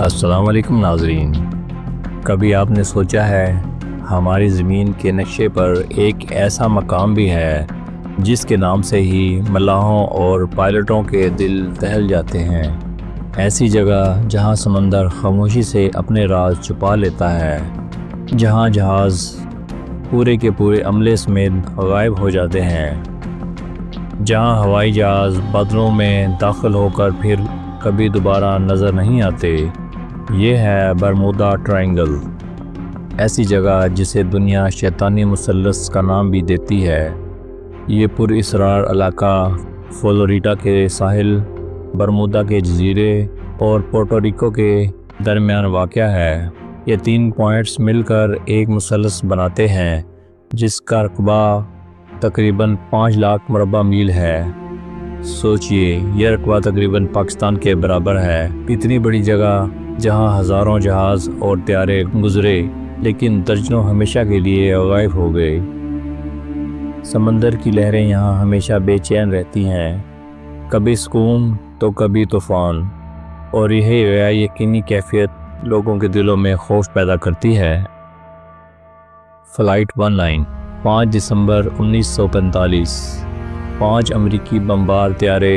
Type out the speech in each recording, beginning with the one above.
السلام علیکم ناظرین، کبھی آپ نے سوچا ہے ہماری زمین کے نقشے پر ایک ایسا مقام بھی ہے جس کے نام سے ہی ملاحوں اور پائلٹوں کے دل دہل جاتے ہیں؟ ایسی جگہ جہاں سمندر خاموشی سے اپنے راز چھپا لیتا ہے، جہاں جہاز پورے کے پورے عملے سمیت غائب ہو جاتے ہیں، جہاں ہوائی جہاز بادلوں میں داخل ہو کر پھر کبھی دوبارہ نظر نہیں آتے۔ یہ ہے برمودا ٹرائنگل، ایسی جگہ جسے دنیا شیطانی مثلث کا نام بھی دیتی ہے۔ یہ پر اسرار علاقہ فلوریڈا کے ساحل، برمودا کے جزیرے اور پورٹو ریکو کے درمیان واقع ہے۔ یہ 3 پوائنٹس مل کر ایک مثلث بناتے ہیں جس کا رقبہ تقریباً 5 لاکھ مربع میل ہے۔ سوچئے، یہ رقبہ تقریباً پاکستان کے برابر ہے۔ اتنی بڑی جگہ جہاں ہزاروں جہاز اور طیارے گزرے لیکن درجنوں ہمیشہ کے لیے غائب ہو گئے۔ سمندر کی لہریں یہاں ہمیشہ بے چین رہتی ہیں، کبھی سکون تو کبھی طوفان، اور یہی غیر یقینی کیفیت لوگوں کے دلوں میں خوف پیدا کرتی ہے۔ فلائٹ 19 5 دسمبر 1945 5 امریکی بمبار طیارے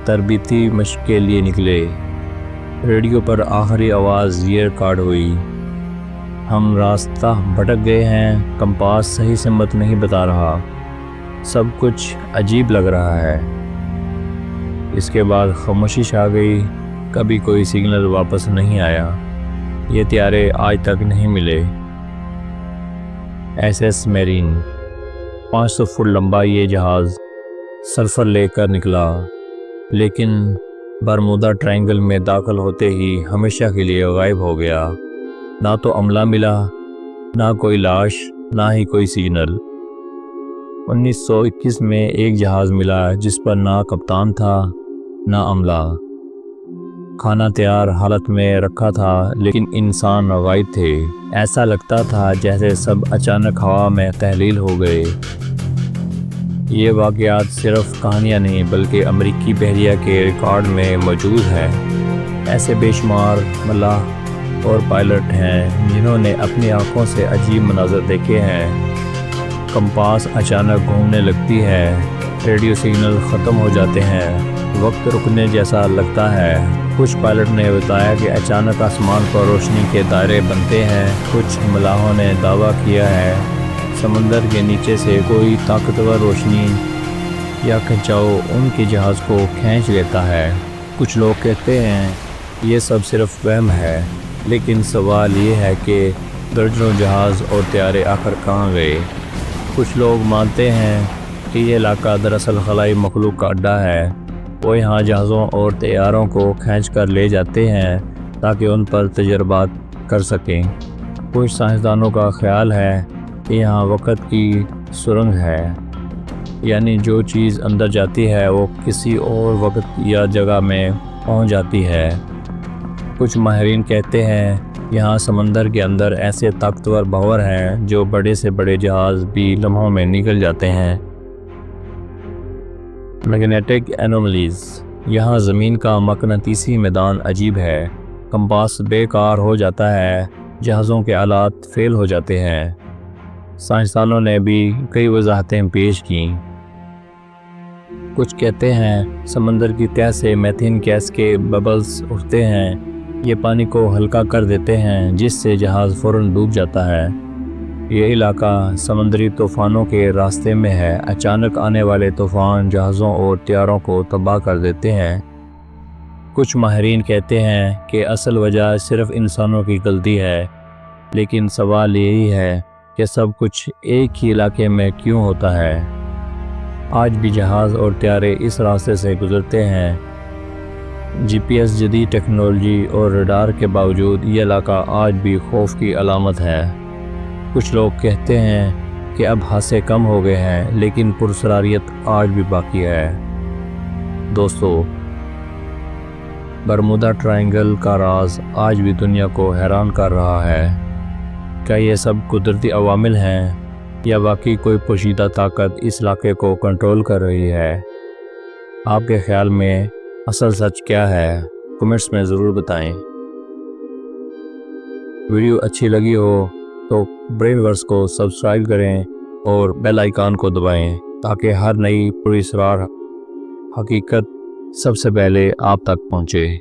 تربیتی مشق کے لیے نکلے۔ ریڈیو پر آخری آواز یہ ریکارڈ ہوئی: ہم راستہ بھٹک گئے ہیں، کمپاس صحیح سمت نہیں بتا رہا، سب کچھ عجیب لگ رہا ہے۔ اس کے بعد خاموشی چھا گئی، کبھی کوئی سگنل واپس نہیں آیا۔ یہ طیارے آج تک نہیں ملے۔ SS میرین 500 فٹ لمبا یہ جہاز سلفر لے کر نکلا، لیکن برمودا ٹرائنگل میں داخل ہوتے ہی ہمیشہ کے لیے غائب ہو گیا۔ نہ تو عملہ ملا، نہ کوئی لاش، نہ ہی کوئی سگنل۔ 1921 میں ایک جہاز ملا جس پر نہ کپتان تھا نہ عملہ۔ کھانا تیار حالت میں رکھا تھا لیکن انسان غائب تھے۔ ایسا لگتا تھا جیسے سب اچانک ہوا میں تحلیل ہو گئے۔ یہ واقعات صرف کہانیاں نہیں بلکہ امریکی بحریہ کے ریکارڈ میں موجود ہے۔ ایسے بے شمار ملاح اور پائلٹ ہیں جنہوں نے اپنی آنکھوں سے عجیب مناظر دیکھے ہیں۔ کمپاس اچانک گھومنے لگتی ہے، ریڈیو سگنل ختم ہو جاتے ہیں، وقت رکنے جیسا لگتا ہے۔ کچھ پائلٹ نے بتایا کہ اچانک آسمان پر روشنی کے دائرے بنتے ہیں۔ کچھ ملاحوں نے دعویٰ کیا ہے سمندر کے نیچے سے کوئی طاقتور روشنی یا کھنچاؤ ان کے جہاز کو کھینچ لیتا ہے۔ کچھ لوگ کہتے ہیں یہ سب صرف وہم ہے، لیکن سوال یہ ہے کہ درجنوں جہاز اور طیارے آخر کہاں گئے؟ کچھ لوگ مانتے ہیں کہ یہ علاقہ دراصل خلائی مخلوق کا اڈا ہے، وہ یہاں جہازوں اور طیاروں کو کھینچ کر لے جاتے ہیں تاکہ ان پر تجربات کر سکیں۔ کچھ سائنسدانوں کا خیال ہے کہ یہاں وقت کی سرنگ ہے، یعنی جو چیز اندر جاتی ہے وہ کسی اور وقت یا جگہ میں پہنچ جاتی ہے۔ کچھ ماہرین کہتے ہیں یہاں سمندر کے اندر ایسے طاقتور بھنور ہیں جو بڑے سے بڑے جہاز بھی لمحوں میں نگل جاتے ہیں۔ میگنیٹک اینوملیز یہاں زمین کا مقناطیسی میدان عجیب ہے، کمپاس بے کار ہو جاتا ہے، جہازوں کے آلات فیل ہو جاتے ہیں۔ سائنسدانوں نے بھی کئی وضاحتیں پیش کیں۔ کچھ کہتے ہیں سمندر کی تہہ سے میتھین گیس کے ببلز اٹھتے ہیں، یہ پانی کو ہلکا کر دیتے ہیں جس سے جہاز فوراً ڈوب جاتا ہے۔ یہ علاقہ سمندری طوفانوں کے راستے میں ہے، اچانک آنے والے طوفان جہازوں اور طیاروں کو تباہ کر دیتے ہیں۔ کچھ ماہرین کہتے ہیں کہ اصل وجہ صرف انسانوں کی غلطی ہے، لیکن سوال یہی ہے کہ سب کچھ ایک ہی علاقے میں کیوں ہوتا ہے؟ آج بھی جہاز اور طیارے اس راستے سے گزرتے ہیں۔ GPS جدید ٹیکنالوجی اور ریڈار کے باوجود یہ علاقہ آج بھی خوف کی علامت ہے۔ کچھ لوگ کہتے ہیں کہ اب حادثے کم ہو گئے ہیں لیکن پراسراریت آج بھی باقی ہے۔ دوستو، برمودا ٹرائنگل کا راز آج بھی دنیا کو حیران کر رہا ہے۔ کیا یہ سب قدرتی عوامل ہیں یا واقعی کوئی پوشیدہ طاقت اس علاقے کو کنٹرول کر رہی ہے؟ آپ کے خیال میں اصل سچ کیا ہے؟ کمنٹس میں ضرور بتائیں۔ ویڈیو اچھی لگی ہو تو بریو ورس کو سبسکرائب کریں اور بیل آئیکن کو دبائیں تاکہ ہر نئی پراسرار حقیقت سب سے پہلے آپ تک پہنچے۔